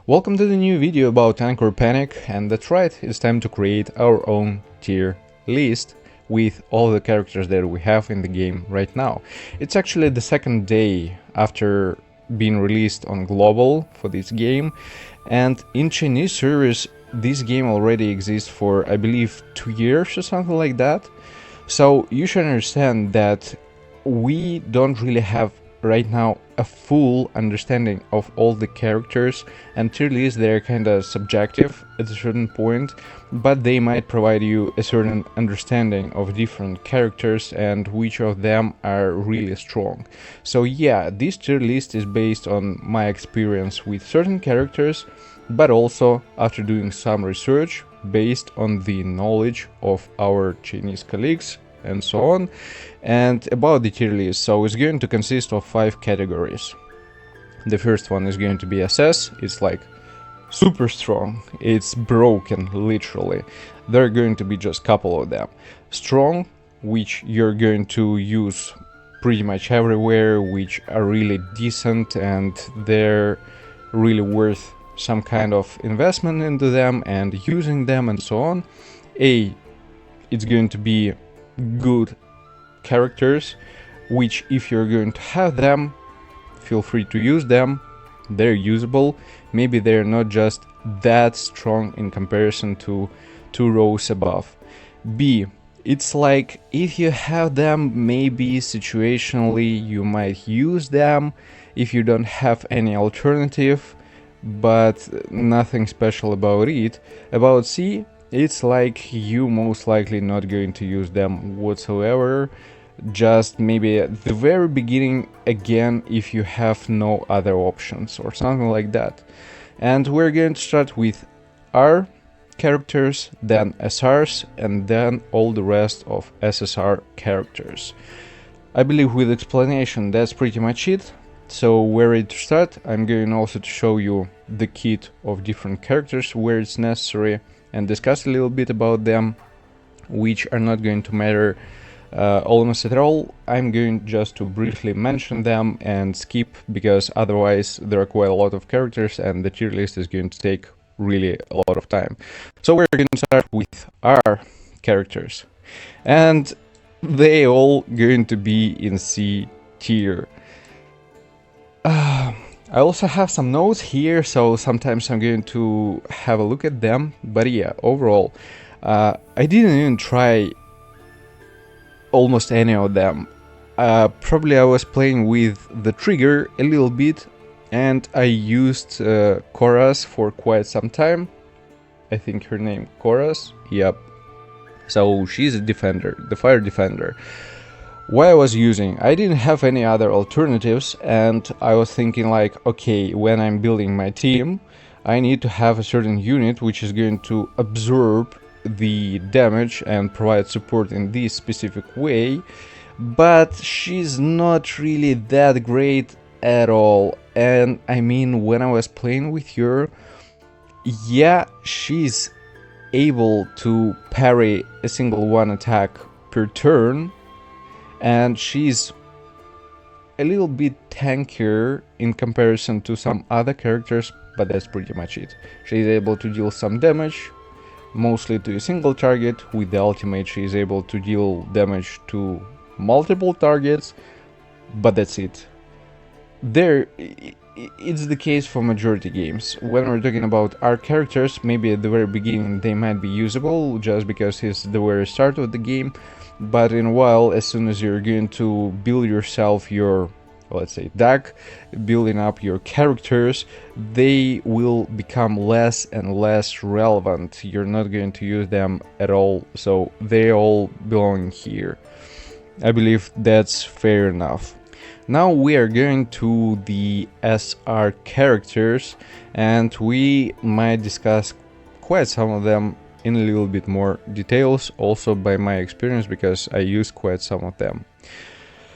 Welcome to the new video about Anchor Panic, and that's right, it's time to create our own tier list with all the characters that we have in the game right now. It's actually the second day after being released on global for this game, and in Chinese servers this game already exists for I believe 2 years or something like that. So you should understand that we don't really have right now a full understanding of all the characters, and tier lists they're kinda subjective at a certain point, but they might provide you a certain understanding of different characters and which of them are really strong. So yeah, this tier list is based on my experience with certain characters, but also after doing some research based on the knowledge of our Chinese colleagues and so on. And about the tier list, so it's going to consist of 5 categories. The first one is going to be SS. It's like super strong, it's broken literally. There are going to be just a couple of them. Strong, which you're going to use pretty much everywhere, which are really decent and they're really worth some kind of investment into them and using them and so on. It's going to be good characters, which if you're going to have them, feel free to use them. They're usable. Maybe they're not just that strong in comparison to 2 rows above. B, it's like if you have them, maybe situationally you might use them if you don't have any alternative, but nothing special about it. About C, it's like you most likely not going to use them whatsoever, just maybe at the very beginning again if you have no other options or something like that. And we're going to start with R characters, then SRs, and then all the rest of SSR characters. I believe with explanation that's pretty much it. So we're ready to start. I'm going also to show you the kit of different characters where it's necessary and discuss a little bit about them, which are not going to matter almost at all. I'm going just to briefly mention them and skip, because otherwise there are quite a lot of characters and the tier list is going to take really a lot of time. So we're going to start with our characters, and they all going to be in C tier. I also have some notes here, so sometimes I'm going to have a look at them, but yeah, overall, I didn't even try almost any of them. Probably I was playing with the trigger a little bit, and I used Chorus for quite some time. I think her name Chorus, yep. So she's a defender, the fire defender. What I was using, I didn't have any other alternatives, and I was thinking like, okay, when I'm building my team, I need to have a certain unit which is going to absorb the damage and provide support in this specific way, but she's not really that great at all. And I mean, when I was playing with her, yeah, she's able to parry a single one attack per turn, and she's a little bit tankier in comparison to some other characters, but that's pretty much it. She's able to deal some damage, mostly to a single target. With the ultimate she is able to deal damage to multiple targets, but that's it. It's the case for majority games. When we're talking about our characters, maybe at the very beginning they might be usable just because it's the very start of the game, but in a while, as soon as you're going to build yourself your, let's say, deck, building up your characters, they will become less and less relevant. You're not going to use them at all, so they all belong here. I believe that's fair enough. Now we are going to the SR characters, and we might discuss quite some of them in a little bit more details, also by my experience, because I use quite some of them.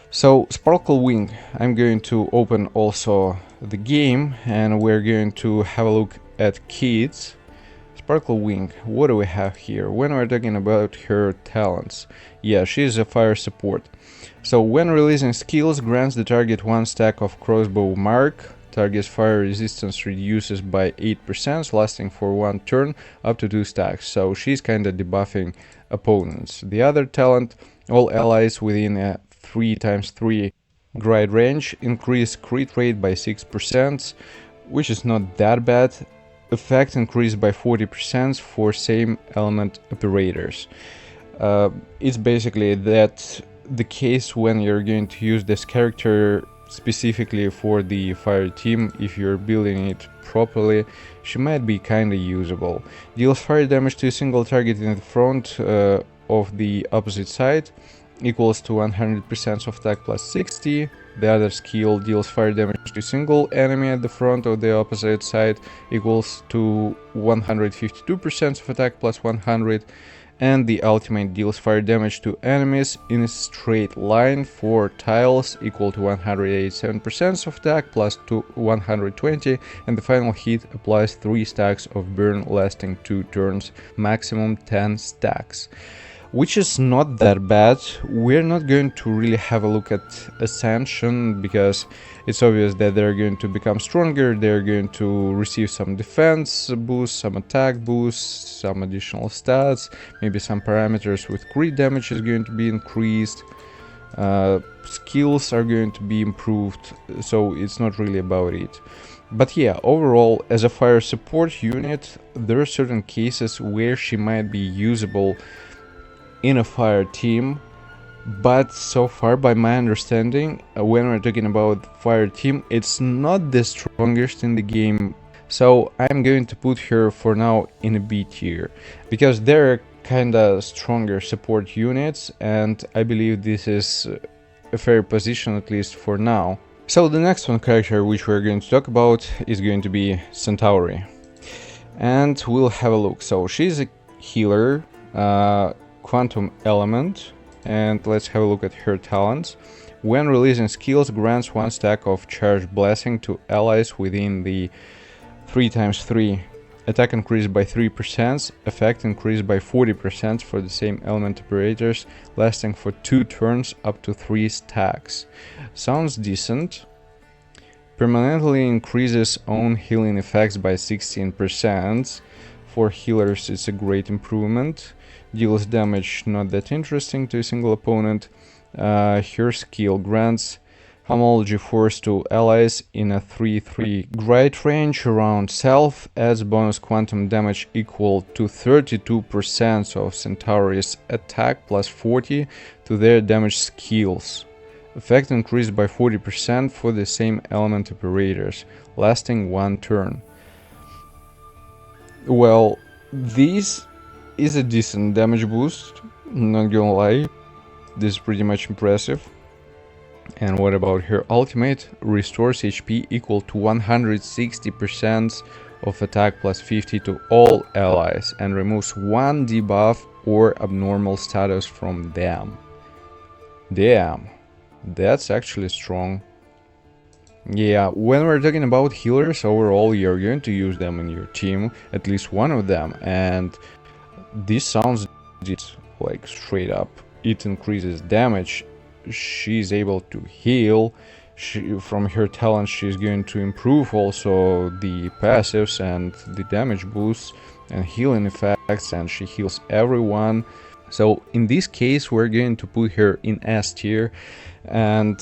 So Sprkle-Wing, I'm going to open also the game, and we're going to have a look at kits. Sprkle-Wing, what do we have here? When we're talking about her talents, yeah, she's a fire support. So when releasing skills, grants the target 1 stack of crossbow mark Target's fire resistance reduces by 8%, lasting for 1 turn up to 2 stacks. So she's kinda debuffing opponents. The other talent, all allies within a 3x3 grid range increase crit rate by 6%, which is not that bad. Effect increased by 40% for same element operators. It's basically that the case when you're going to use this character specifically for the fire team. If you're building it properly, she might be kinda usable. Deals fire damage to a single target in the front of the opposite side, equals to 100% of attack plus 60. The other skill deals fire damage to a single enemy at the front of the opposite side, equals to 152% of attack plus 100. And the ultimate deals fire damage to enemies in a straight line for tiles, equal to 187% of attack plus 120, and the final hit applies 3 stacks of burn lasting 2 turns, maximum 10 stacks. Which is not that bad. We're not going to really have a look at Ascension because it's obvious that they're going to become stronger, they're going to receive some defense boost, some attack boost, some additional stats, maybe some parameters with crit damage is going to be increased, skills are going to be improved, so it's not really about it. But yeah, overall, as a fire support unit, there are certain cases where she might be usable in a fire team, but so far, by my understanding, when we're talking about fire team, it's not the strongest in the game. So I'm going to put her for now in a B tier, because they're kinda stronger support units, and I believe this is a fair position, at least for now. So the next one character which we're going to talk about is going to be Centaurea, and we'll have a look. So she's a healer, quantum element, and let's have a look at her talents. When releasing skills, grants 1 stack of charged blessing to allies within the 3x3. Attack increased by 3%, effect increased by 40% for the same element operators, lasting for 2 turns up to 3 stacks. Sounds decent. Permanently increases own healing effects by 16%. For healers, it's a great improvement. Deals damage, not that interesting, to a single opponent. Her skill grants homology force to allies in a 3-3 grid range around self, adds bonus quantum damage equal to 32% of Centaurea's attack plus 40 to their damage skills. Effect increased by 40% for the same element operators, lasting 1 turn. Well, this is a decent damage boost, not gonna lie, this is pretty much impressive. And what about her ultimate? Restores HP equal to 160% of attack plus 50 to all allies, and removes 1 debuff or abnormal status from them. Damn, that's actually strong. Yeah, when we're talking about healers, overall you're going to use them in your team, at least one of them, and this sounds like straight up. It increases damage, she's able to heal, from her talent she's going to improve also the passives and the damage boosts and healing effects, and she heals everyone. So in this case we're going to put her in S tier, and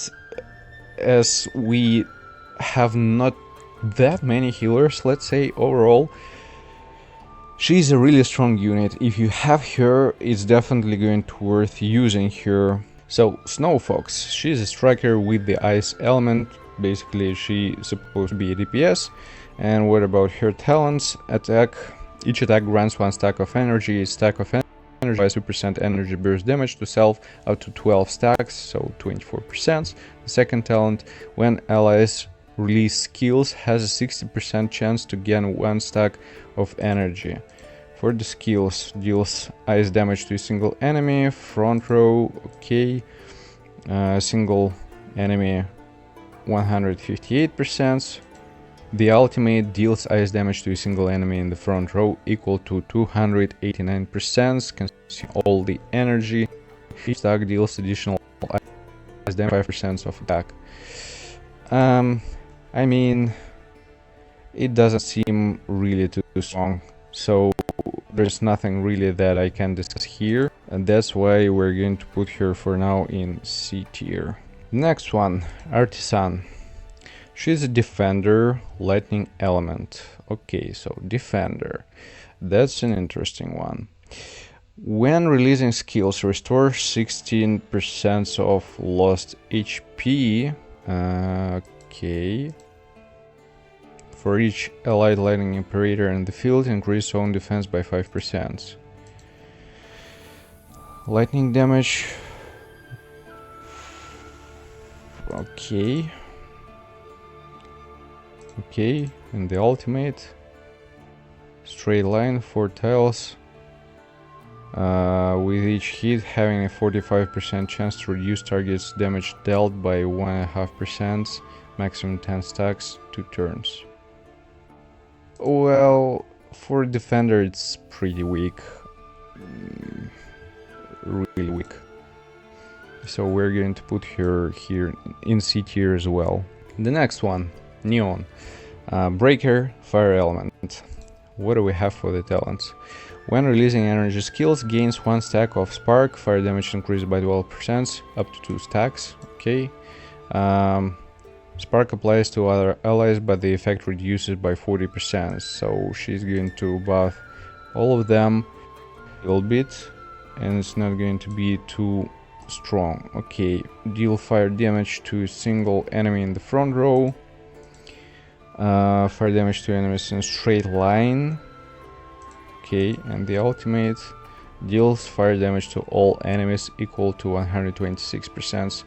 as we have not that many healers, let's say, overall, she's a really strong unit. If you have her, it's definitely going to be worth using her. So Snow Fox, she's a striker with the ice element, basically she's supposed to be a DPS. And what about her talents? Attack, each attack grants 1 stack of energy, stack of energy by 2% energy burst damage to self up to 12 stacks, so 24%. The second talent, when allies release skills, has a 60% chance to gain 1 stack of energy. For the skills, deals ice damage to a single enemy, front row, okay, single enemy 158%. The ultimate deals ice damage to a single enemy in the front row equal to 289%, consuming all the energy. Each stack deals additional ice damage 5% of attack. I mean, it doesn't seem really too strong, so there's nothing really that I can discuss here, and that's why we're going to put her for now in C tier. Next one, Artisan. She's a defender, lightning element. Okay, so defender. That's an interesting one. When releasing skills, restore 16% of lost HP. Okay. For each allied lightning operator in the field, increase own defense by 5%. Lightning damage. Okay. Okay, and the ultimate. Straight line, 4 tiles. With each hit having a 45% chance to reduce target's damage dealt by 1.5%, maximum 10 stacks, 2 turns. Well, for defender it's pretty weak. Really weak. So we're going to put her here in C tier as well. The next one, Neon. Breaker, fire element. What do we have for the talents? When releasing energy skills, gains 1 stack of spark, fire damage increased by 12%, up to 2 stacks. Okay. Spark applies to other allies, but the effect reduces by 40%. So she's going to buff all of them a little bit, and it's not going to be too strong. Okay, deal fire damage to a single enemy in the front row. Fire damage to enemies in straight line. Okay, and the ultimate deals fire damage to all enemies equal to 126%.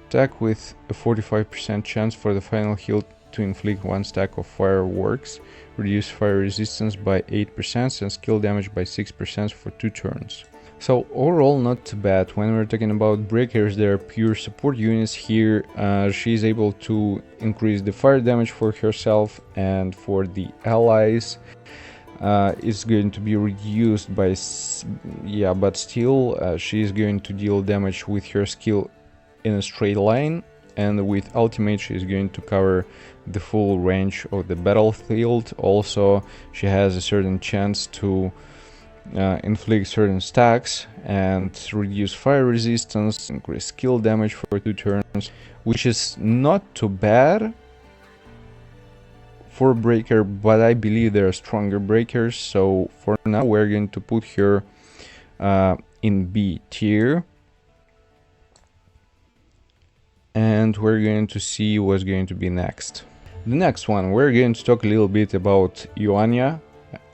Attack with a 45% chance for the final hit to inflict 1 stack of fireworks. Reduce fire resistance by 8% and skill damage by 6% for 2 turns. So overall not too bad. When we're talking about breakers, they are pure support units here. She's able to increase the fire damage for herself, and for the allies it's going to be reduced by but still she's going to deal damage with her skill in a straight line, and with ultimate she's going to cover the full range of the battlefield. Also, she has a certain chance to inflict certain stacks and reduce fire resistance, increase skill damage for 2 turns, which is not too bad for breaker, but I believe there are stronger breakers. So for now we're going to put her in B tier, and we're going to see what's going to be next. The next one, we're going to talk a little bit about Yuanya.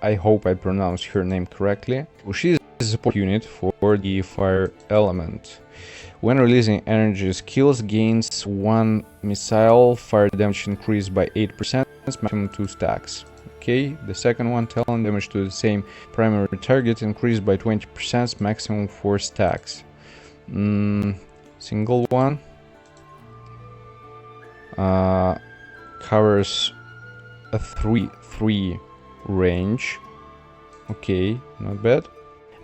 I hope I pronounced her name correctly. She's a support unit for the fire element. When releasing energy skills, gains 1 missile, fire damage increased by 8%, maximum 2 stacks. Okay, the second one, talent damage to the same primary target increased by 20%, maximum 4 stacks. Single one. Covers a 3/3 range. Okay, not bad.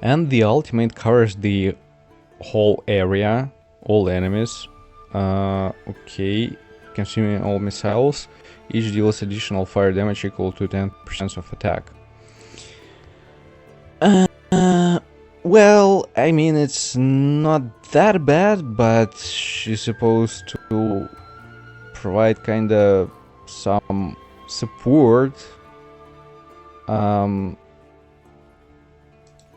And the ultimate covers the whole area, all enemies. Okay, consuming all missiles. Each deals additional fire damage equal to 10% of attack. Well, I mean, it's not that bad, but she's supposed to provide kinda some support.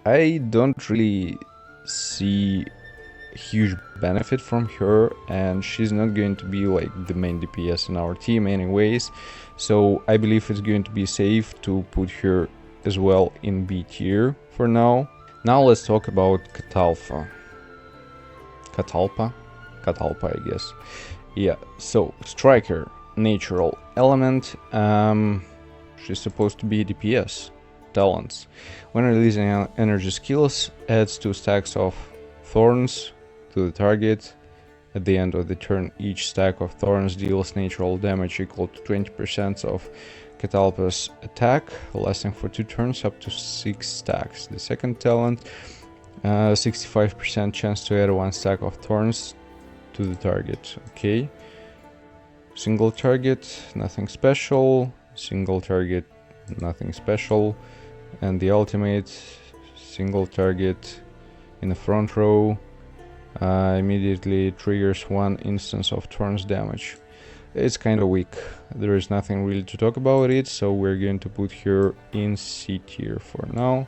I don't really see huge benefit from her, and she's not going to be like the main DPS in our team anyways, so I believe it's going to be safe to put her as well in B tier for now. Now let's talk about Catalpa, I guess. Yeah, so striker, natural element. She's supposed to be DPS. Talents. When releasing energy skills, adds 2 stacks of thorns to the target. At the end of the turn, each stack of thorns deals natural damage equal to 20% of Catalpa's attack, lasting for 2 turns up to 6 stacks. The second talent, 65% chance to add 1 stack of thorns to the target. Okay. Single target, nothing special. Single target, nothing special. And the ultimate, single target in the front row, immediately triggers one instance of Tern's damage. It's kind of weak. There is nothing really to talk about it, so we're going to put her in C tier for now.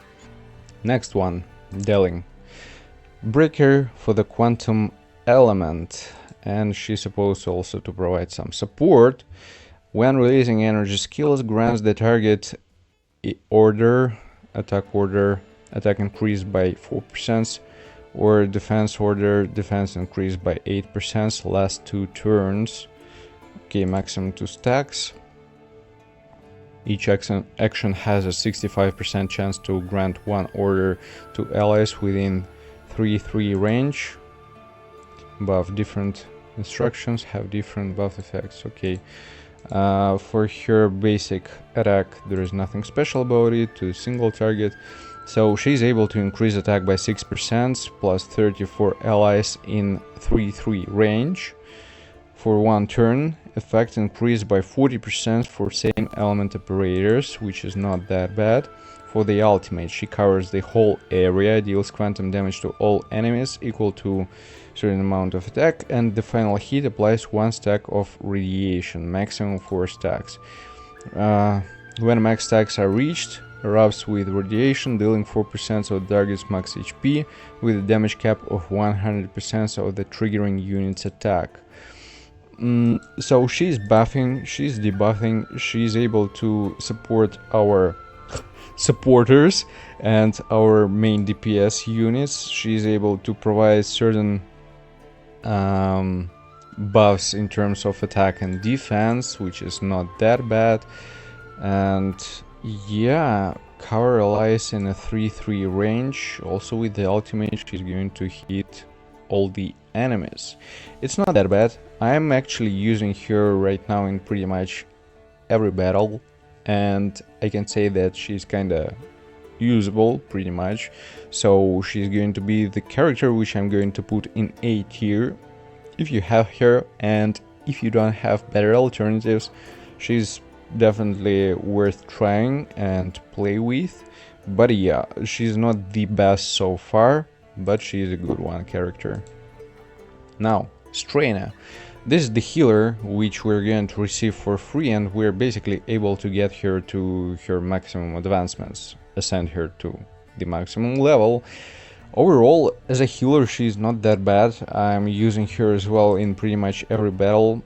Next one, Delling. Breaker for the quantum element, and she's supposed also to provide some support. When releasing energy skills, grants the target attack increased by 4%, or defense increased by 8% last 2 turns. Okay, maximum 2 stacks. Each action has a 65% chance to grant one order to allies within 3-3 range. Buff different instructions have different buff effects. Okay. For her basic attack, there is nothing special about it. To single target, so she's able to increase attack by 6% plus 34 allies in 3-3 range for 1 turn. Effect increased by 40% for same element operators, which is not that bad. For the ultimate, she covers the whole area, deals quantum damage to all enemies equal to certain amount of attack, and the final hit applies 1 stack of radiation, maximum 4 stacks. When max stacks are reached, erupts with radiation, dealing 4% of the target's max HP with a damage cap of 100% of the triggering unit's attack. So she's buffing, she's debuffing, she's able to support our supporters and our main DPS units. She's able to provide certain buffs in terms of attack and defense, which is not that bad. And yeah, cover allies in a 3-3 range. Also with the ultimate, she's going to hit all the enemies. It's not that bad. I'm actually using her right now in pretty much every battle, and I can say that she's kinda usable pretty much. So she's going to be the character which I'm going to put in A tier if you have her, and if you don't have better alternatives, she's definitely worth trying and play with. But yeah, she's not the best so far, but she's a good one character. Now, Steyne. This is the healer which we're going to receive for free, and we're basically able to get her to her maximum advancements, ascend her to the maximum level. Overall, as a healer, she's not that bad. I'm using her as well in pretty much every battle.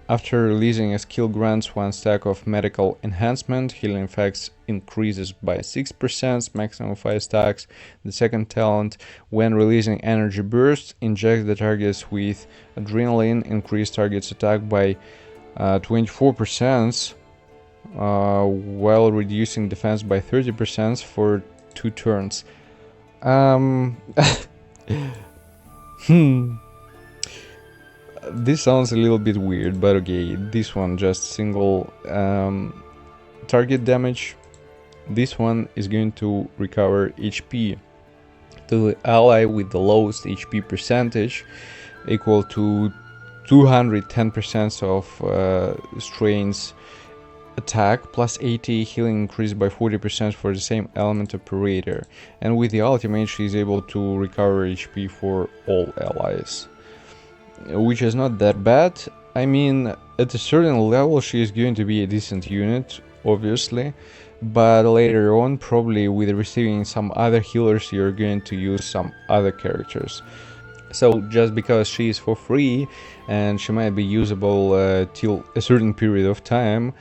After releasing a skill grants 1 stack of medical enhancement, healing effects increases by 6%, maximum 5 stacks. The second talent, when releasing energy bursts, injects the targets with adrenaline, increase target's attack by 24%, while reducing defense by 30% for 2 turns. This sounds a little bit weird, but okay, this one just single target damage. This one is going to recover HP to the ally with the lowest HP percentage, equal to 210% of Steyne's attack, plus 80 healing increased by 40% for the same element operator. And with the ultimate, she is able to recover HP for all allies, which is not that bad. I mean, at a certain level she is going to be a decent unit, obviously, but later on, probably with receiving some other healers, you're going to use some other characters. So just because she is for free and she might be usable till a certain period of time,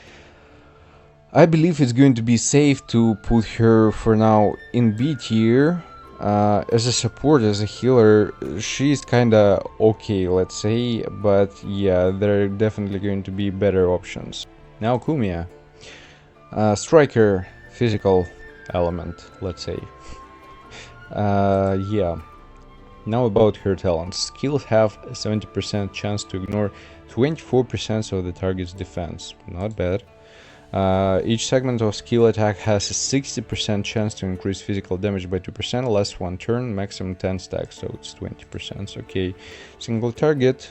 I believe it's going to be safe to put her for now in B tier. As a support, as a healer, she's kinda okay, let's say, but yeah, there are definitely going to be better options. Now Kymia. Striker, physical element, let's say. Yeah. Now about her talents. Skills have a 70% chance to ignore 24% of the target's defense. Not bad. Each segment of skill attack has a 60% chance to increase physical damage by 2%, last 1 turn, maximum 10 stacks, so it's 20%. Okay. Single target,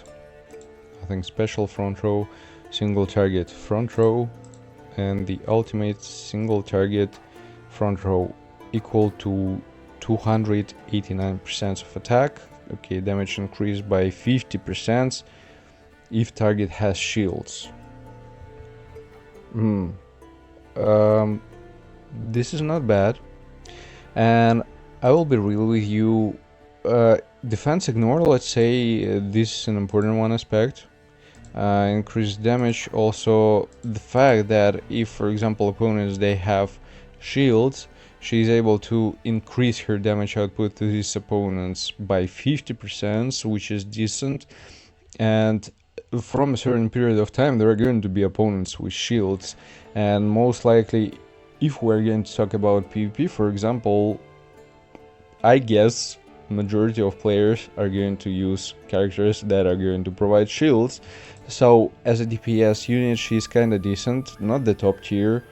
nothing special. Front row, single target front row, and the ultimate single target front row equal to 289% of attack. Okay, damage increased by 50% if target has shields. This is not bad, and I will be real with you. Defense ignore, let's say, this is an important one aspect. Increased damage, also the fact that if, for example, opponents they have shields, she is able to increase her damage output to these opponents by 50%, which is decent. And from a certain period of time there are going to be opponents with shields, and most likely if we're going to talk about PvP, for example, I guess majority of players are going to use characters that are going to provide shields. So as a DPS unit she's kinda decent, not the top tier,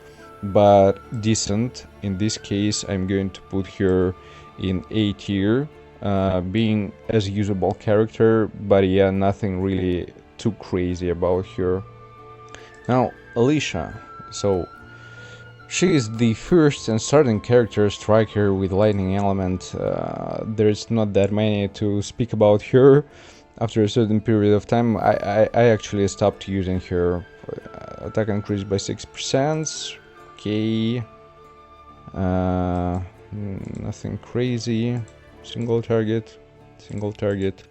but decent. In this case I'm going to put her in A tier, being as usable character, but yeah, nothing really too crazy about her. Now Alicia, so she is the first and starting character striker with lightning element. There's not that many to speak about her. After a certain period of time I actually stopped using her. Attack increased by 6%. Okay, nothing crazy. Single target, single target,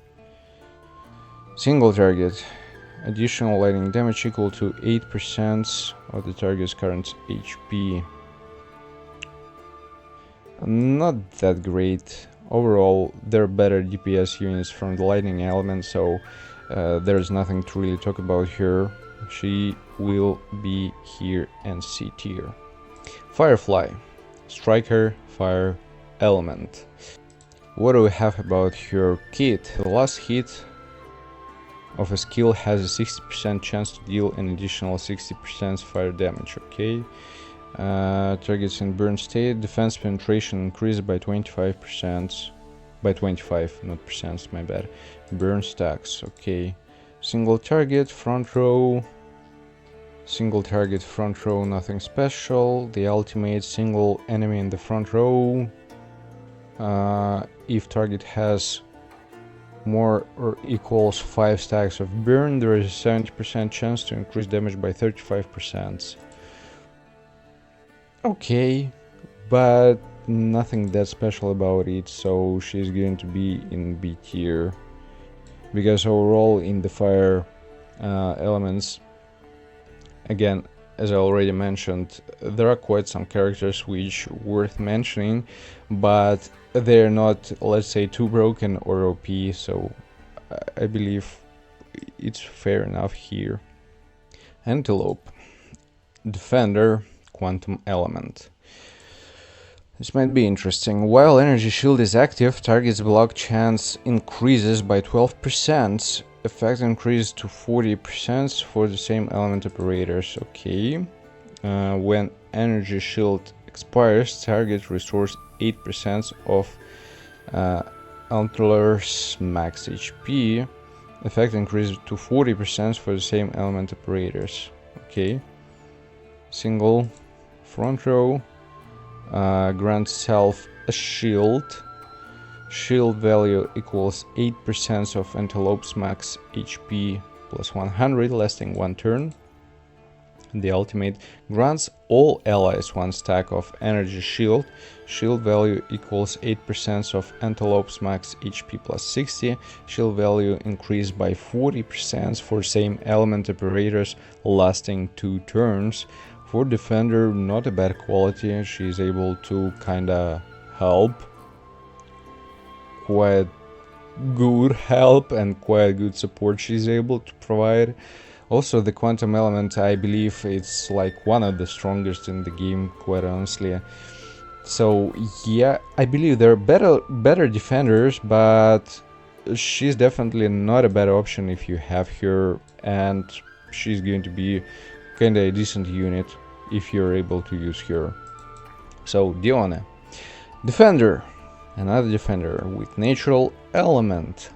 single target. Additional lightning damage equal to 8% of the target's current HP. Not that great. Overall, they're better DPS units from the lightning element, so there's nothing to really talk about here. She will be here in C tier. Firefly, striker, fire element. What do we have about her kit? The last hit of a skill has a 60% chance to deal an additional 60% fire damage. Okay. Targets in burn state, defense penetration increased by 25%. By 25, not percent, my bad. Burn stacks. Okay. Single target, front row. Single target, front row, nothing special. The ultimate, single enemy in the front row. If target has more or equals 5 stacks of burn, there is a 70% chance to increase damage by 35%. Okay, but nothing that special about it, so she's going to be in B tier. Because overall in the fire elements, again, as I already mentioned, there are quite some characters which worth mentioning, but they're not, let's say, too broken or OP, so I believe it's fair enough here. Antilope, defender, quantum element. This might be interesting. While energy shield is active, target's block chance increases by 12%. Effect increases to 40% for the same element operators. Okay. When energy shield expires, target restores 8% of Antler's max HP. Effect increases to 40% for the same element operators. Okay. Single front row. Grants self a shield. Shield value equals 8% of Antilope's max HP plus 100, lasting 1 turn. The ultimate grants all allies 1 stack of energy shield. Shield value equals 8% of Antilope's max HP plus 60. Shield value increased by 40% for same element operators, lasting 2 turns. For defender, not a bad quality. She is able to kinda help. Quite good help and quite good support she's able to provide. Also, the quantum element, I believe it's like one of the strongest in the game, quite honestly. So yeah, I believe there are better defenders, but she's definitely not a bad option if you have her, and she's going to be kinda a decent unit if you're able to use her. So Dione, defender. Another defender with natural element.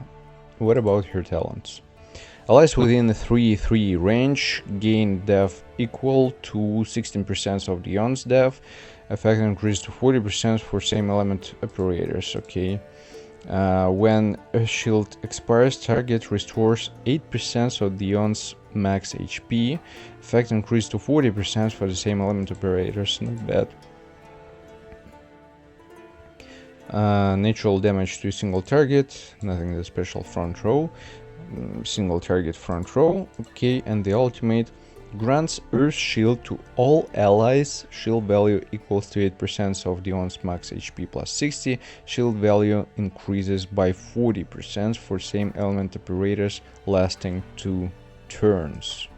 What about her talents? Allies within the 3-3 range gain def equal to 16% of Dion's def. Effect increased to 40% for same element operators. Okay. When a shield expires, target restores 8% of Dion's max HP. Effect increased to 40% for the same element operators. Not bad. Natural damage to a single target. Nothing that special. Front row. Single target front row. Okay, and the ultimate grants Earth Shield to all allies. Shield value equals to 8% of Dion's max HP plus 60. Shield value increases by 40% for same element operators lasting 2 turns.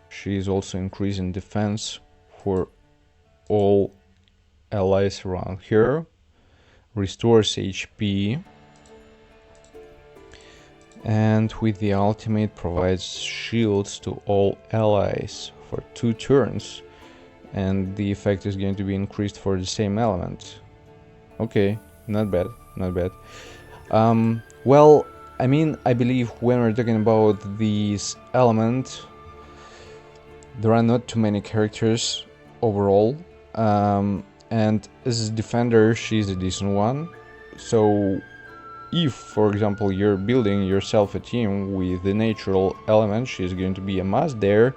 She is also increasing defense for all allies around here. Restores HP. And with the ultimate provides shields to all allies for 2 turns, and the effect is going to be increased for the same element. Okay, not bad, not bad. Well, I mean, I believe when we're talking about this element, there are not too many characters overall, and as a defender, she's a decent one. So if, for example, you're building yourself a team with the natural element, she's going to be a must there.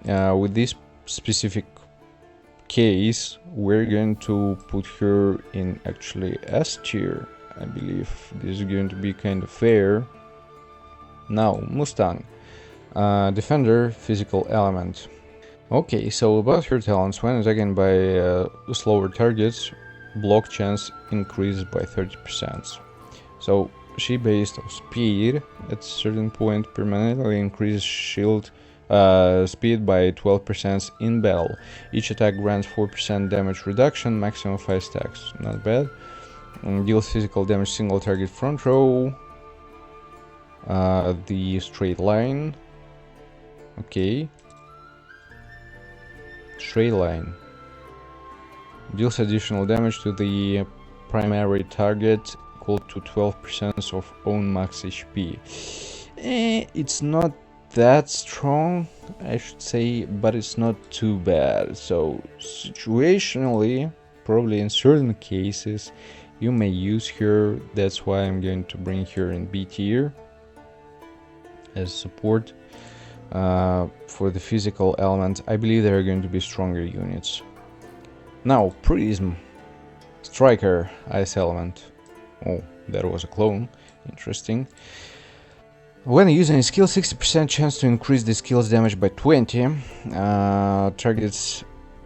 With this specific case, we're going to put her in actually S tier. I believe this is going to be kind of fair. Now, Mustang. Defender, physical element. Okay, so about her talents, when attacking by slower targets, block chance increases by 30%. So she based on speed at a certain point permanently increases shield speed by 12% in battle. Each attack grants 4% damage reduction, maximum 5 stacks. Not bad. Deals physical damage single target front row. The straight line. Okay. Straight line. Deals additional damage to the primary target equal to 12% of own max HP. It's not that strong, I should say, but it's not too bad. So situationally, probably in certain cases, you may use her. That's why I'm going to bring her in B tier as support. For the physical element, I believe there are going to be stronger units. Now, Prism. Striker, ice element. Oh, that was a clone. Interesting. When using a skill, 60% chance to increase the skill's damage by 20. Targets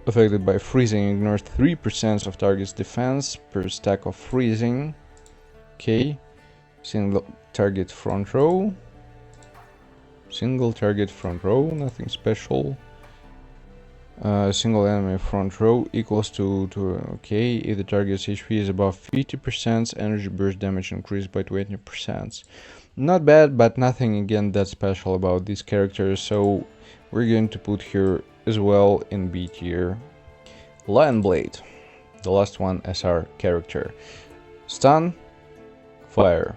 affected by freezing ignores 3% of target's defense per stack of freezing. Okay. Single target front row. Single target front row, nothing special. Single enemy front row equals to okay, if the target's HP is above 50%, energy burst damage increased by 20%. Not bad, but nothing again that special about this character, so we're going to put her as well in B tier. Lionblade, the last one as our character. Stun, fire.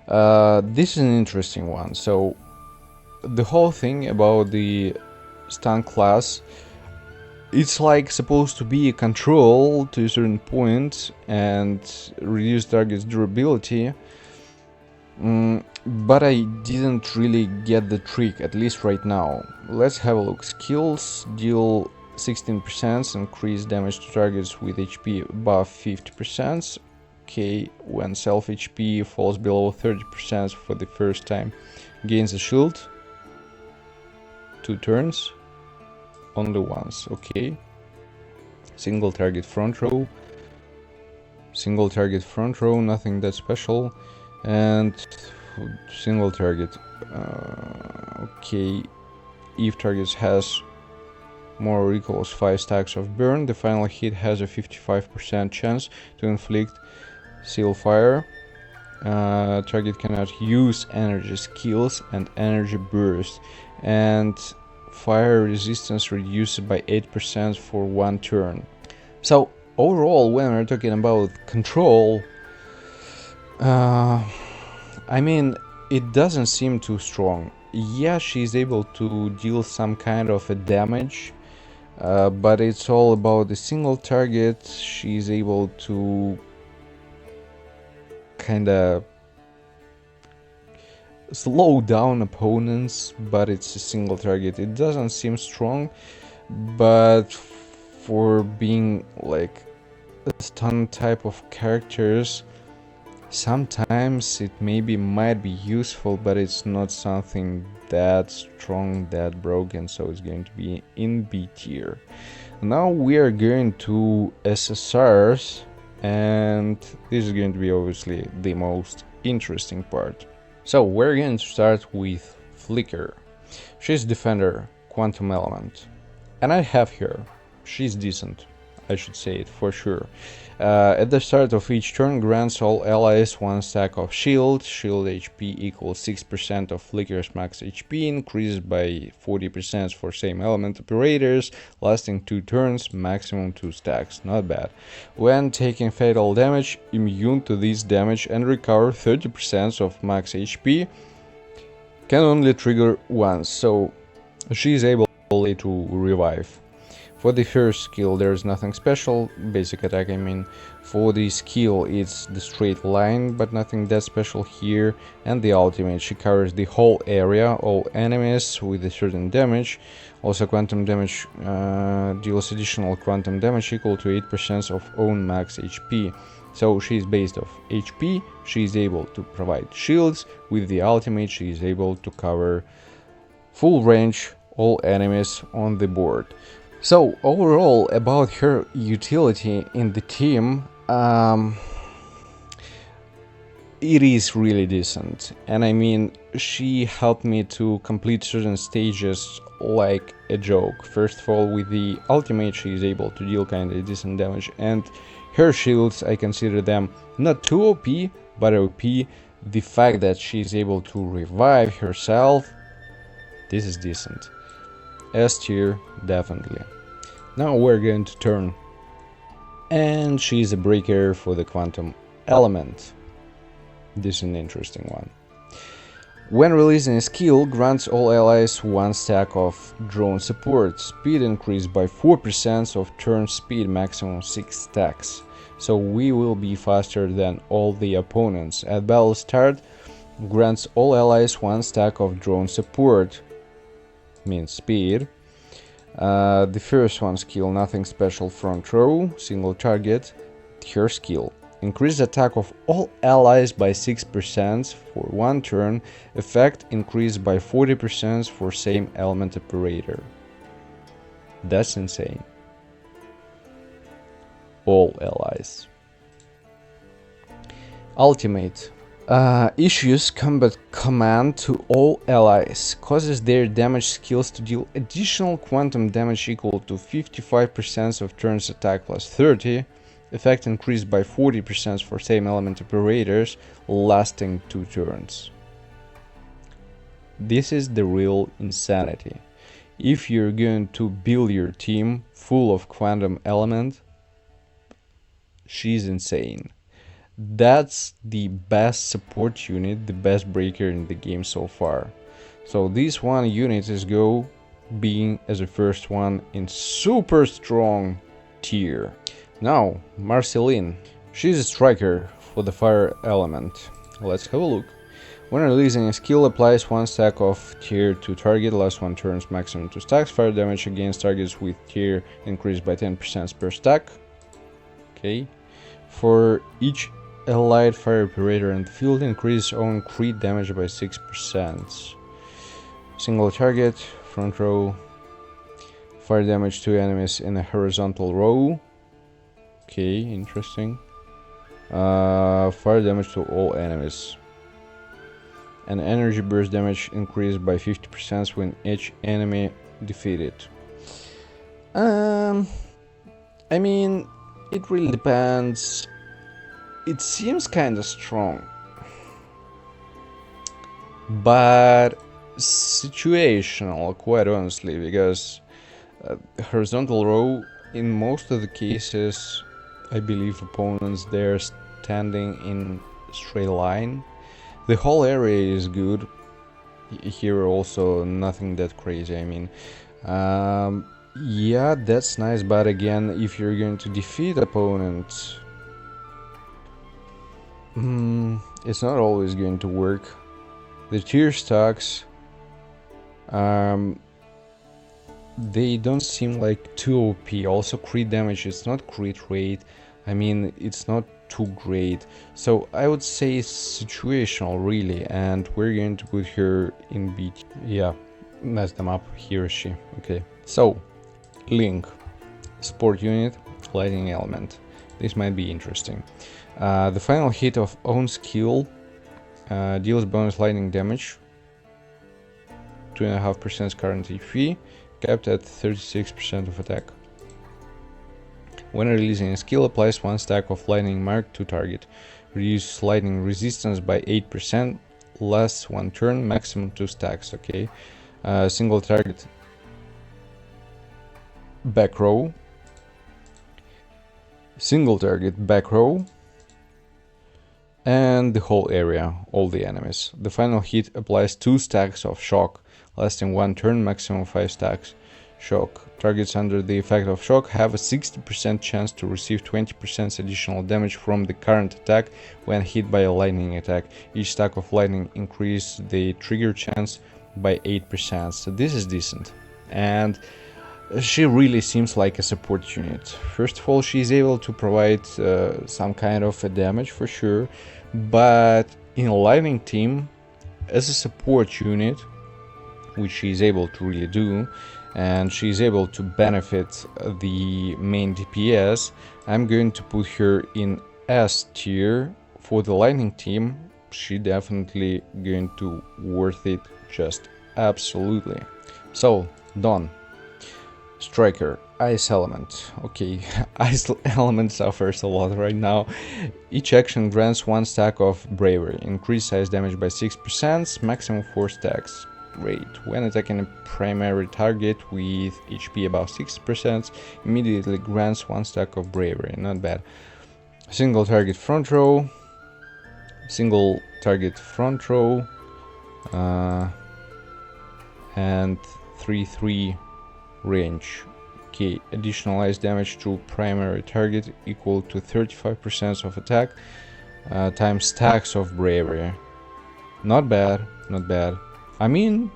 This is an interesting one. So the whole thing about the stun class, it's like supposed to be a control to a certain point and reduce target's durability, but I didn't really get the trick, at least right now. Let's have a look. Skills deal 16%, increase damage to targets with HP above 50%. Okay, when self HP falls below 30% for the first time, gains a shield. 2 turns. Only once. Okay. Single target front row. Single target front row, nothing that special. And single target. Okay. If target has more or equals 5 stacks of burn, the final hit has a 55% chance to inflict seal fire. Target cannot use energy skills and energy burst, and fire resistance reduced by 8% for 1 turn. So overall, when we're talking about control, Uh, I mean, it doesn't seem too strong. Yeah, she's able to deal some kind of a damage, but it's all about a single target. She's able to kinda slow down opponents, but it's a single target. It doesn't seem strong, but for being like a stun type of characters, sometimes it maybe might be useful, but it's not something that strong, that broken, so it's going to be in B tier. Now we are going to SSRs, and this is going to be obviously the most interesting part. So we're going to start with Flicker. She's Defender, Quantum Element, and I have her. She's decent, I should say it for sure. At the start of each turn, grants all allies one stack of shield. Shield HP equals 6% of Flicker's max HP, increases by 40% for same element operators, lasting 2 turns, maximum 2 stacks. Not bad. When taking fatal damage, immune to this damage and recover 30% of max HP. Can only trigger once, so she is able to revive. For the first skill there's nothing special, basic attack I mean. For the skill it's the straight line, but nothing that special here. And the ultimate, she covers the whole area, all enemies with a certain damage. Also quantum damage, deals additional quantum damage equal to 8% of own max HP. So she's based off HP, she is able to provide shields. With the ultimate she is able to cover full range all enemies on the board. So overall about her utility in the team, it is really decent, and I mean she helped me to complete certain stages like a joke. First of all, with the ultimate she is able to deal kinda decent damage, and her shields, I consider them not too OP, but OP. The fact that she is able to revive herself, this is decent. S tier, definitely. Now we're going to Tern, and she's a breaker for the quantum element. This is an interesting one. When releasing a skill, grants all allies one stack of drone support. Speed increased by 4% of turn speed, maximum 6 stacks. So we will be faster than all the opponents. At battle start, grants all allies one stack of drone support, means speed. The first one skill, nothing special, front row, single target. Her skill, increase attack of all allies by 6% for 1 turn, effect increased by 40% for same element operator. That's insane. All allies. Ultimate. Issues combat command to all allies, causes their damage skills to deal additional quantum damage equal to 55% of turns attack plus 30, effect increased by 40% for same element operators, lasting 2 turns. This is the real insanity. If you're going to build your team full of quantum element, she's insane. That's the best support unit, the best breaker in the game so far. So this one unit is go being as a first one in super strong tier. Now Marceline, she's a striker for the fire element. Let's have a look. When releasing a skill, applies 1 stack of tier to target, last 1 turns, maximum 2 stacks. Fire damage against targets with tier increased by 10% per stack. Okay. For each allied fire operator in the field, increase own crit damage by 6%. Single target, front row, fire damage to enemies in a horizontal row. Okay, interesting. Fire damage to all enemies. And energy burst damage increased by 50% when each enemy defeated. I mean, it really depends. It seems kind of strong, but situational, quite honestly, because horizontal row, in most of the cases, I believe opponents they're standing in straight line. The whole area is good. Here also nothing that crazy, I mean. Yeah, that's nice, but again, if you're going to defeat opponents, it's not always going to work. The tier stocks, they don't seem like too OP. Also crit damage, it's not crit rate. I mean, it's not too great. So I would say situational really, and we're going to put her in B. Yeah, mess them up, he or she. Okay, so Ling, support unit, lightning element. This might be interesting. The final hit of own skill deals bonus lightning damage, 2.5% current HP, capped at 36% of attack. When releasing a skill, applies 1 stack of lightning mark to target. Reduce lightning resistance by 8%, lasts 1 turn, maximum 2 stacks, okay. Single target back row. Single target back row. And the whole area, all the enemies. The final hit applies 2 stacks of shock, lasting 1 turn, maximum 5 stacks. Shock. Targets under the effect of shock have a 60% chance to receive 20% additional damage from the current attack when hit by a lightning attack. Each stack of lightning increases the trigger chance by 8%, so this is decent. And she really seems like a support unit. First of all, she's able to provide some kind of a damage for sure, but in a lightning team, as a support unit, which she's able to really do, and she's able to benefit the main DPS, I'm going to put her in S tier. For the lightning team, she definitely going to worth it, just absolutely. So, Dawn. Striker, Ice Element. Okay, Ice Element suffers a lot right now. Each action grants 1 stack of Bravery. Increase size damage by 6%, maximum 4 stacks. Great. When attacking a primary target with HP above 6%, immediately grants 1 stack of Bravery. Not bad. Single target front row. Single target front row. And 3-3 range. Okay, additional ice damage to primary target equal to 35% of attack times stacks of Bravery. Not bad, not bad. I mean,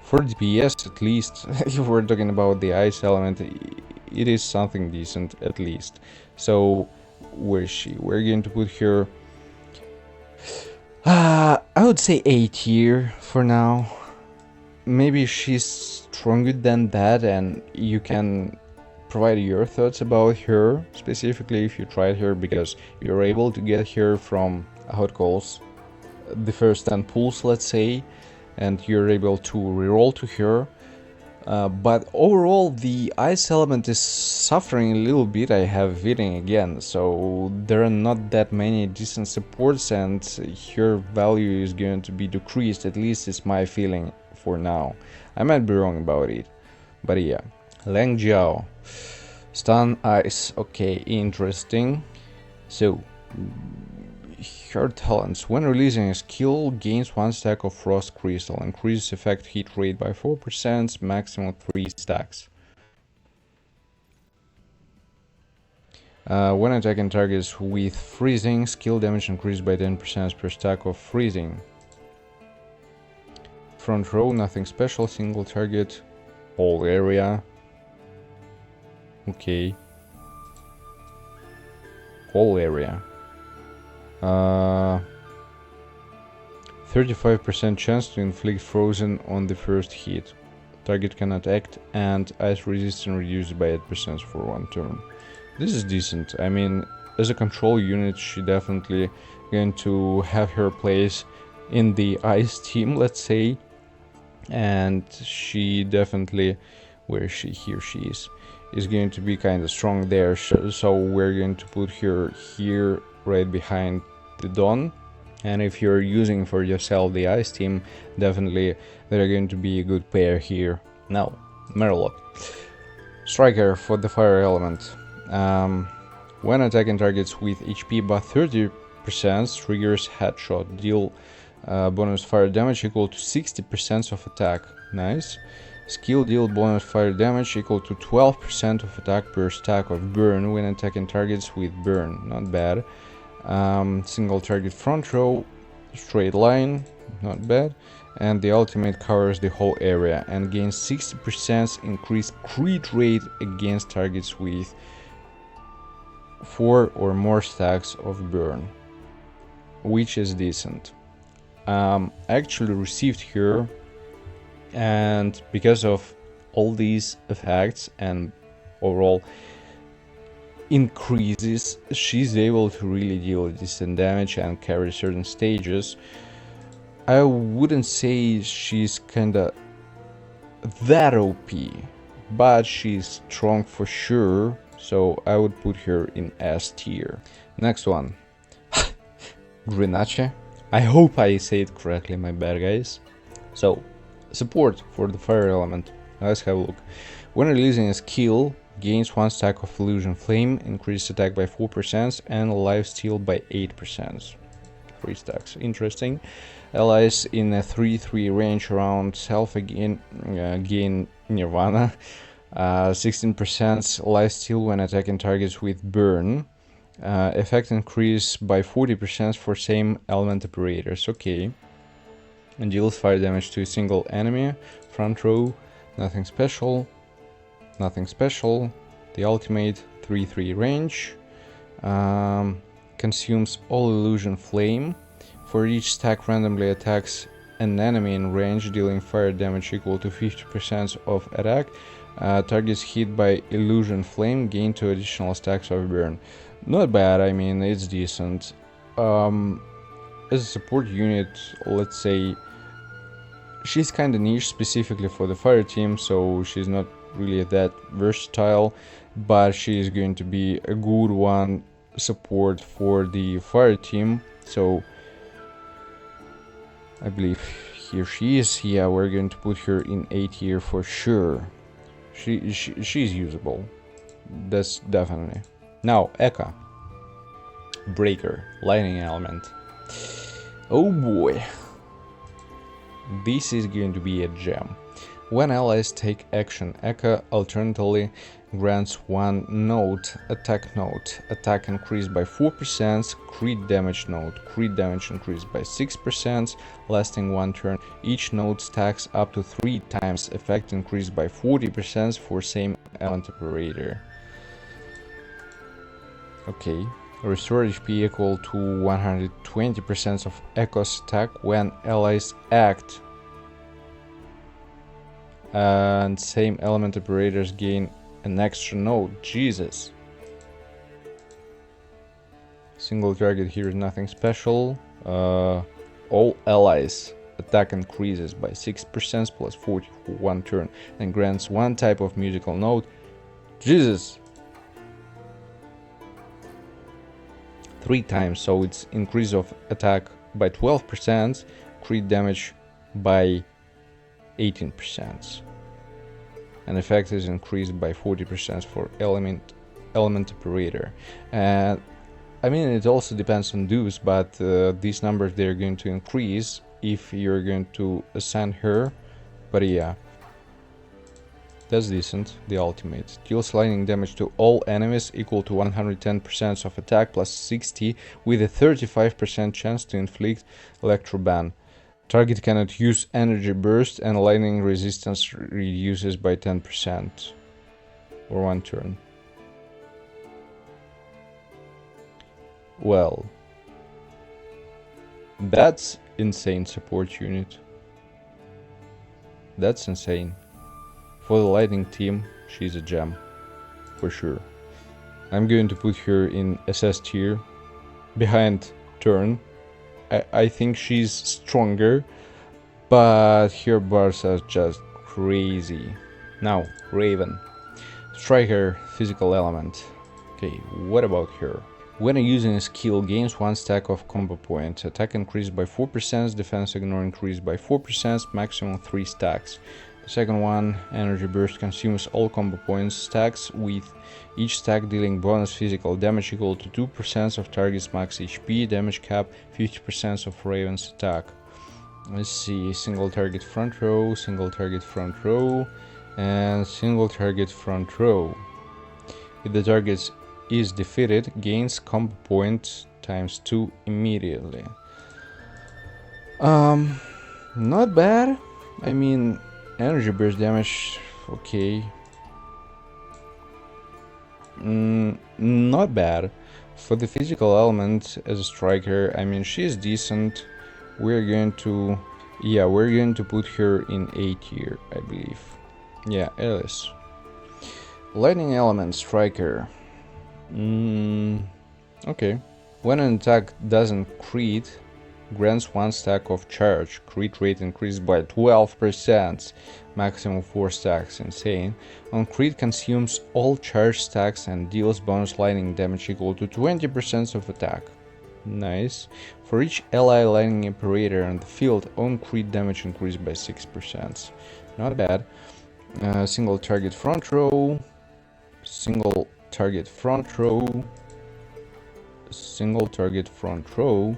for DPS at least, if we're talking about the ice element, it is something decent at least. So, where is she? We're going to put her, I would say A tier for now. Maybe she's stronger than that, and you can provide your thoughts about her, specifically if you tried her, because you're able to get her from, how it calls, the first 10 pulls, let's say, and you're able to reroll to her. But overall, the ice element is suffering a little bit. I have Hitting again, so there are not that many decent supports, and her value is going to be decreased. At least it's my feeling for now. I might be wrong about it, but yeah. Lengjiao, Stun Ice. Okay, interesting. So, her talents. When releasing a skill, gains 1 stack of Frost Crystal. Increases effect hit rate by 4%, maximum 3 stacks. When attacking targets with freezing, skill damage increased by 10% per stack of freezing. Front row, nothing special. Single target, whole area. Okay. Whole area. 35% chance to inflict frozen on the first hit. Target cannot act, and ice resistance reduced by 8% for 1 turn. This is decent. I mean, as a control unit, she definitely going to have her place in the ice team, let's say, and she definitely, where she is going to be kind of strong there. So we're going to put her here, right behind the Dawn. And if you're using for yourself the ice team, definitely they're going to be a good pair here. Now, Merlot. Striker for the fire element. When attacking targets with HP above 30% 40%, triggers headshot, deal bonus fire damage equal to 60% of attack. Nice. Skill deal bonus fire damage equal to 12% of attack per stack of burn when attacking targets with burn. Not bad. Single target front row, straight line, not bad. And the ultimate covers the whole area and gains 60% increased crit rate against targets with 4 or more stacks of burn, which is decent. I actually received her, and because of all these effects and overall increases, she's able to really deal decent damage and carry certain stages. I wouldn't say she's kinda that OP, but she's strong for sure, so I would put her in S tier. Next one. Grenache. I hope I say it correctly, my bad guys. So, support for the fire element. Let's have a look. When releasing a skill, gains 1 stack of illusion flame, increases attack by 4% and lifesteal by 8%. 3 stacks, interesting. Allies in a 3-3 range around self gain Nirvana, 16% lifesteal when attacking targets with burn. Effect increase by 40% for same element operators. Okay. And deals fire damage to a single enemy. Front row, nothing special. Nothing special. The ultimate 3-3 range. Consumes all illusion flame. For each stack randomly attacks an enemy in range, dealing fire damage equal to 50% of attack. Targets hit by illusion flame gain 2 additional stacks of burn. Not bad, I mean, it's decent. As a support unit, let's say, she's kinda niche specifically for the fire team, so she's not really that versatile, but she's going to be a good one support for the fire team. So I believe here she is. Yeah, we're going to put her in A tier for sure. She's usable. That's definitely. Now, Eka. Breaker. Lightning element. Oh boy. This is going to be a gem. When allies take action, Eka alternately grants 1 note, attack increased by 4%, crit damage note, crit damage increased by 6%, lasting 1 turn. Each note stacks up to 3 times, effect increased by 40% for same element operator. Okay, restore HP equal to 120% of Eka's attack when allies act. And same element operators gain an extra node. Jesus. Single target here is nothing special. All allies attack increases by 6% plus 40 for 1 turn and grants 1 type of musical note. Jesus. 3 times, so it's increase of attack by 12%, crit damage by 18%. And effect is increased by 40% for element operator. And I mean, it also depends on dues, but these numbers, they're going to increase if you're going to assign her. But yeah, that's decent. The ultimate deals lightning damage to all enemies equal to 110% of attack plus 60 with a 35% chance to inflict electro ban. Target cannot use energy burst and lightning resistance reduces by 10% for 1 turn. Well, that's insane support unit. That's insane. For the lightning team, she's a gem, for sure. I'm going to put her in SS tier, behind Tern. I think she's stronger, but her bars are just crazy. Now, Raven. Striker, physical element. Okay, what about her? When using a skill, gains 1 stack of combo points. Attack increased by 4%, defense ignore increased by 4%, maximum 3 stacks. Second one, Energy Burst consumes all combo points stacks, with each stack dealing bonus physical damage equal to 2% of target's max HP, damage cap 50% of Raven's attack. Let's see, single target front row, single target front row, and single target front row. If the target is defeated, gains combo points times 2 immediately. Not bad. I mean, energy burst damage, okay. Not bad. For the physical element as a striker, I mean, she's decent. We're going to put her in A tier, I believe. Yeah, Alice. Lightning element striker. Okay. When an attack doesn't crit, grants 1 stack of charge. Crit rate increased by 12%. Maximum 4 stacks. Insane. On crit, consumes all charge stacks and deals bonus lightning damage equal to 20% of attack. Nice. For each ally lightning operator on the field, on crit damage increased by 6%. Not bad. Single target front row. Single target front row. Single target front row.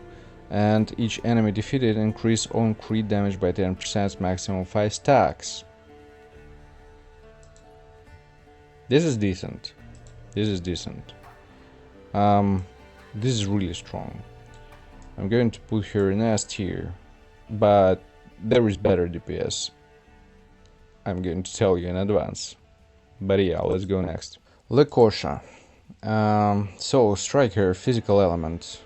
And each enemy defeated increase on crit damage by 10%, maximum 5 stacks. This is decent. This is decent. This is really strong. I'm going to put her in S tier, but there is better DPS. I'm going to tell you in advance. But yeah, let's go next. Lycosha. So, striker, physical element.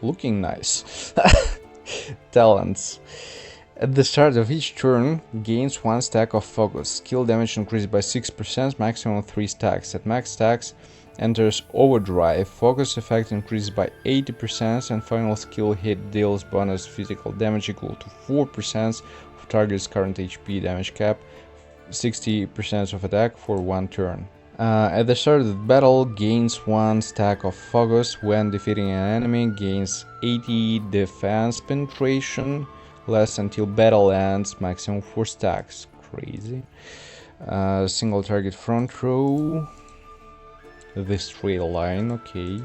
Looking nice. Talents. At the start of each turn, gains 1 stack of focus. Skill damage increased by 6%, maximum 3 stacks. At max stacks, enters overdrive. Focus effect increases by 80%, and final skill hit deals bonus physical damage equal to 4% of target's current HP, damage cap 60% of attack for 1 turn. At the start of the battle, gains 1 stack of focus. When defeating an enemy, gains 80 defense penetration, lasts until battle ends, maximum 4 stacks. Crazy. Single target front row. The straight line, okay.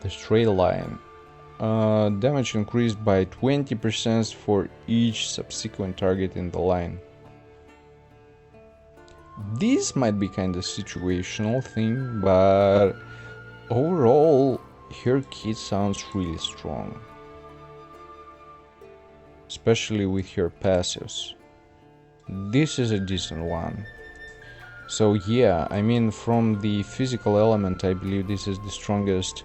The straight line. Damage increased by 20% for each subsequent target in the line. This might be kind of situational thing, but overall, her kit sounds really strong. Especially with her passives. This is a decent one. So yeah, I mean, from the physical element, I believe this is the strongest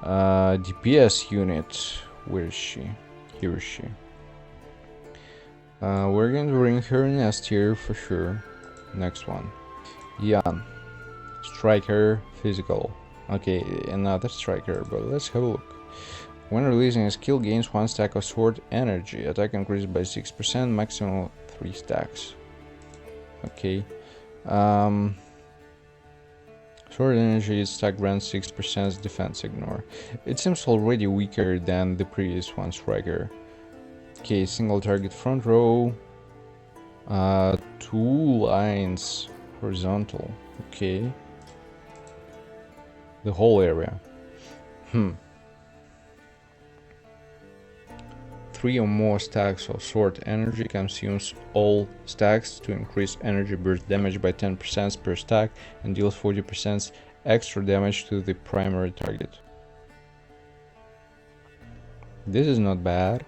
DPS unit. Where is she? Here is she. We're going to bring her in S tier for sure. Next one. Yuanya. Striker, physical. Okay, another striker, but let's have a look. When releasing a skill, gains 1 stack of sword energy. Attack increased by 6%, maximum 3 stacks. Okay. Sword energy stack grants 6% defense ignore. It seems already weaker than the previous one, striker. Okay, single target front row. 2 lines horizontal. Okay. The whole area. 3 or more stacks of sword energy consumes all stacks to increase energy burst damage by 10% per stack and deals 40% extra damage to the primary target. This is not bad.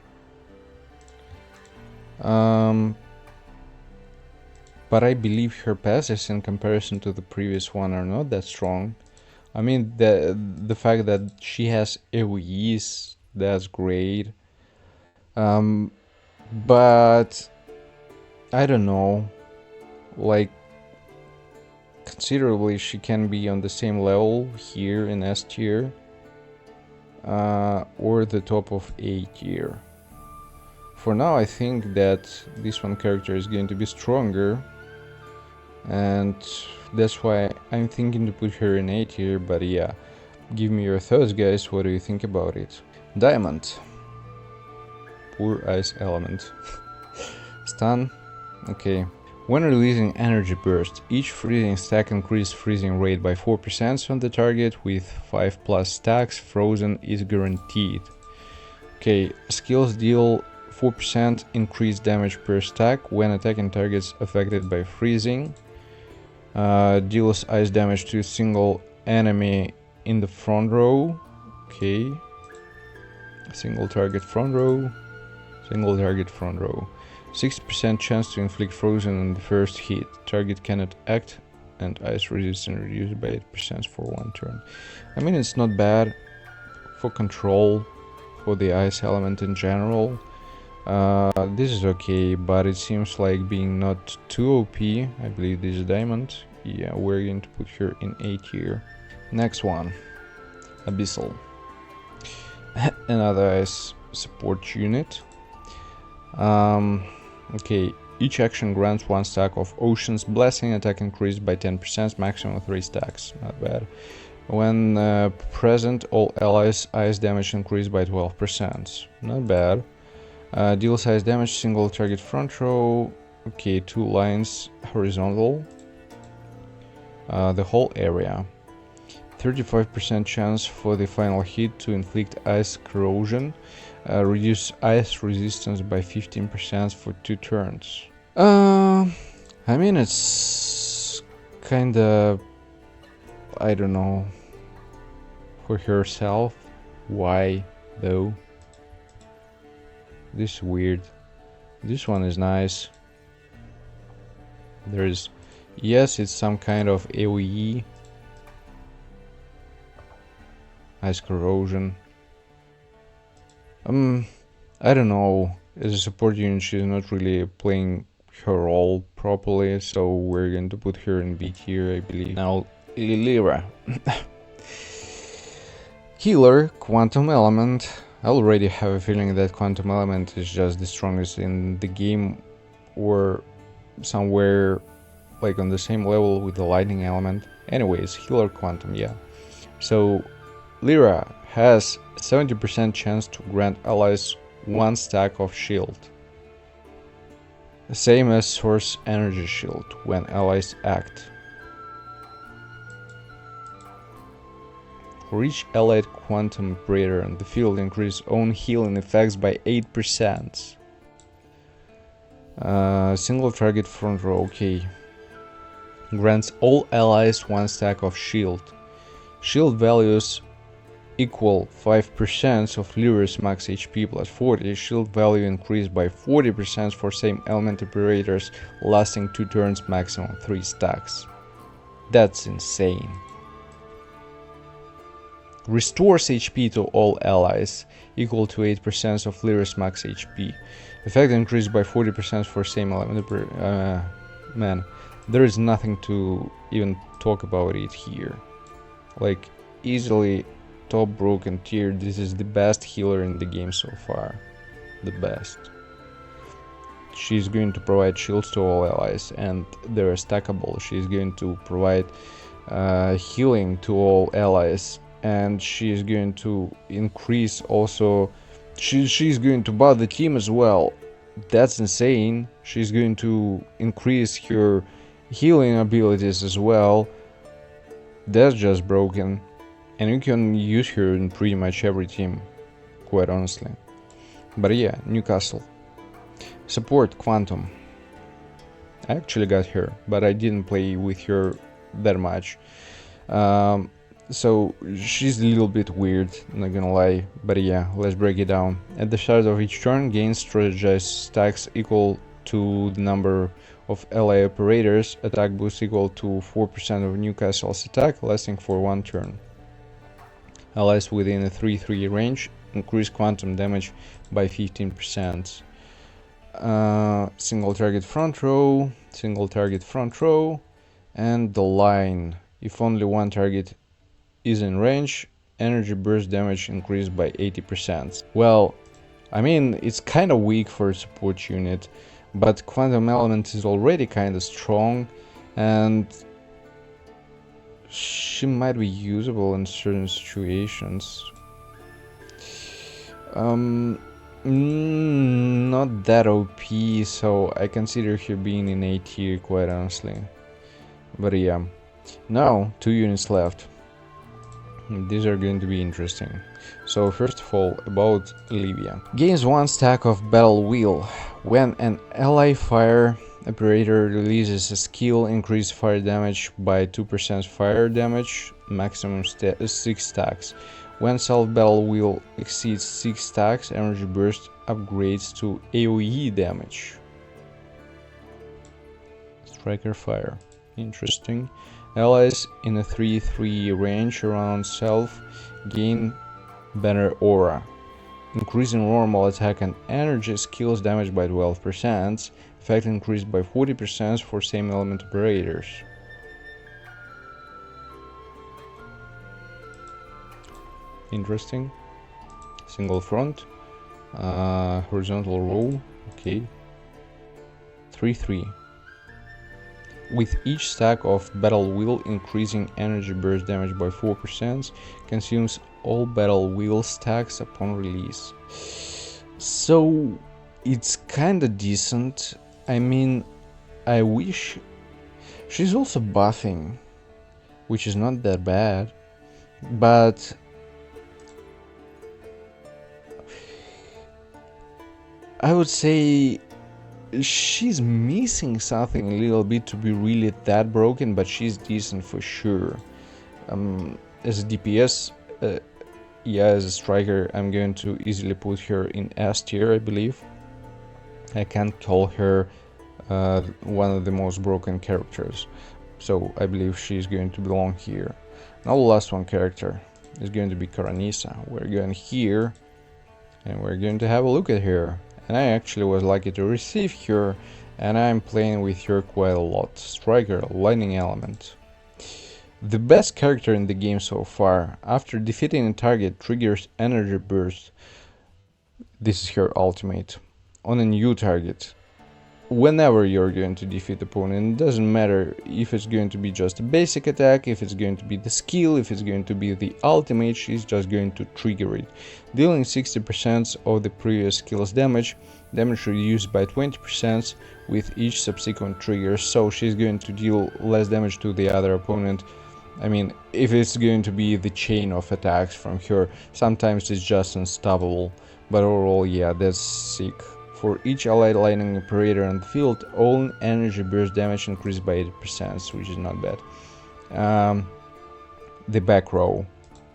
But I believe her passives in comparison to the previous one are not that strong. I mean, the fact that she has AoEs, that's great. But I don't know, like, considerably she can be on the same level here in S tier, or the top of A tier. For now, I think that this one character is going to be stronger, and that's why I'm thinking to put her in A tier. But yeah, give me your thoughts, guys. What do you think about it? Diamond. Poor ice element. Stun. Okay. When releasing energy burst, each freezing stack increases freezing rate by 4% on the target with 5+ stacks. Frozen is guaranteed. Okay, skills deal 4% increased damage per stack when attacking targets affected by freezing. Deals ice damage to a single enemy in the front row. Okay. Single target front row. Single target front row. 60% chance to inflict frozen on the first hit. Target cannot act and ice resistance reduced by 8% for 1 turn. I mean, it's not bad for control, for the ice element in general. This is okay, but it seems like being not too OP. I believe this is diamond. Yeah, we're going to put her in A tier. Next one, Abyssal. Another ice support unit. Okay, each action grants 1 stack of Ocean's Blessing, attack increased by 10%, maximum 3 stacks, not bad. When present, all allies ice damage increased by 12%, not bad. Deals ice damage, single target front row, okay, 2 lines horizontal, the whole area. 35% chance for the final hit to inflict ice corrosion. Reduce ice resistance by 15% for 2 turns. I mean, it's kinda, I don't know, for herself. Why though? This is weird. This one is nice. There is, yes, it's some kind of AoE. Ice corrosion. I don't know. As a support unit, she's not really playing her role properly, so we're going to put her in B tier, I believe. Now, Lilira. Healer, Quantum Element. I already have a feeling that Quantum Element is just the strongest in the game, or somewhere like on the same level with the Lightning Element. Anyways, Healer Quantum, yeah. So, Lyra has 70% chance to grant allies 1 stack of shield. Same as Source Energy Shield when allies act. For each allied quantum operator in the field, increase own healing effects by 8%. Single target front row, okay. Grants all allies 1 stack of shield. Shield values equal 5% of Lyra's max HP plus 40. Shield value increased by 40% for same element operators, lasting 2 turns, maximum 3 stacks. That's insane. Restores HP to all allies, equal to 8% of Lyra's max HP. Effect increased by 40% for same element man, there is nothing to even talk about it here. Like, easily top broken tier. This is the best healer in the game so far. The best. She's going to provide shields to all allies and they're stackable. She's going to provide healing to all allies, and she's going to increase also. She's going to buff the team as well. That's insane. She's going to increase her healing abilities as well. That's just broken. And you can use her in pretty much every team, quite honestly. But yeah, Newcastle. Support, Quantum. I actually got her, but I didn't play with her that much. So she's a little bit weird, not gonna lie. But yeah, let's break it down. At the start of each turn, gain strategized stacks equal to the number of ally operators. Attack boost equal to 4% of Newcastle's attack, lasting for 1 turn. Allies within a 3-3 range increase quantum damage by 15%. Single target front row, and the line. If only 1 target is in range, energy burst damage increased by 80%. Well, I mean, it's kind of weak for a support unit, but Quantum Element is already kind of strong, and she might be usable in certain situations. Not that OP, so I consider her being in A tier, quite honestly. But yeah. Now, 2 units left. These are going to be interesting. So first of all, about Olivia. Gains 1 stack of Battle Wheel. When an ally fire operator releases a skill, increase fire damage by 2% fire damage, maximum 6 stacks. When self-battle wheel exceeds 6 stacks, energy burst upgrades to AoE damage. Striker fire. Interesting. Allies in a 3-3 range around self gain banner aura. Increasing normal attack and energy skills damage by 12%. Effect increased by 40% for same element operators. Interesting. Single front. Horizontal row. Okay. 3-3. With each stack of Battle Wheel increasing energy burst damage by 4%, consumes all Battle Wheel stacks upon release. So it's kinda decent. I mean, I wish... She's also buffing, which is not that bad, but... I would say she's missing something a little bit to be really that broken, but she's decent for sure. As a DPS, yeah, as a striker, I'm going to easily put her in S tier, I believe. I can't call her one of the most broken characters, so I believe she's going to belong here. Now the last one character is going to be Karanissa. We're going here, and we're going to have a look at her. And I actually was lucky to receive her, and I'm playing with her quite a lot. Striker, lightning element. The best character in the game so far. After defeating a target, triggers energy burst. This is her ultimate. On a new target. Whenever you're going to defeat opponent, it doesn't matter if it's going to be just a basic attack, if it's going to be the skill, if it's going to be the ultimate, she's just going to trigger it. Dealing 60% of the previous skill's damage reduced by 20% with each subsequent trigger, so she's going to deal less damage to the other opponent. I mean, if it's going to be the chain of attacks from her, sometimes it's just unstoppable, but overall, yeah, that's sick. For each allied lightning operator on the field, all energy burst damage increased by 80%, which is not bad. The back row.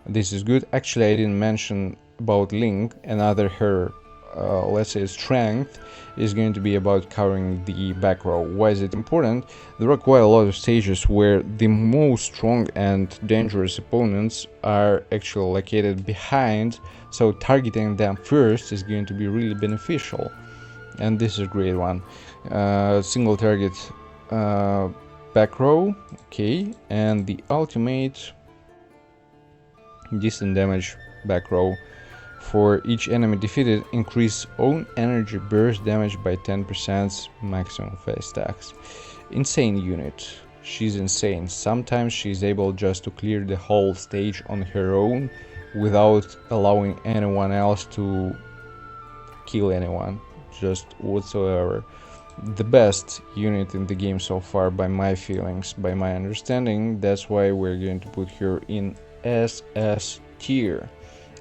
This is good. Actually, I didn't mention about Ling. Another her, let's say, strength is going to be about covering the back row. Why is it important? There are quite a lot of stages where the most strong and dangerous opponents are actually located behind, so targeting them first is going to be really beneficial. And this is a great one. Single target back row, okay, and the ultimate decent damage back row. For each enemy defeated, increase own energy burst damage by 10%, maximum 5 stacks. Insane unit. She's insane. Sometimes she's able just to clear the whole stage on her own without allowing anyone else to kill anyone. Just whatsoever. The best unit in the game so far, by my feelings, by my understanding. That's why we're going to put her in SS tier.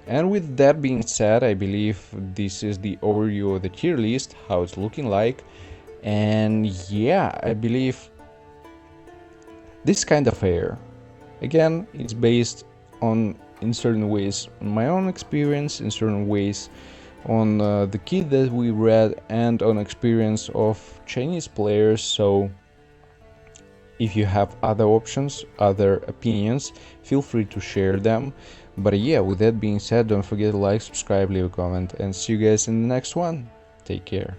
And with that being said, I believe this is the overview of the tier list, how it's looking like. And yeah, I believe this is kind of fair. Again, it's based on, in certain ways, my own experience, in certain ways on the kit that we read, and on experience of Chinese players. So if you have other options, other opinions, feel free to share them. But yeah, with that being said, don't forget to like, subscribe, leave a comment, and see you guys in the next one. Take care.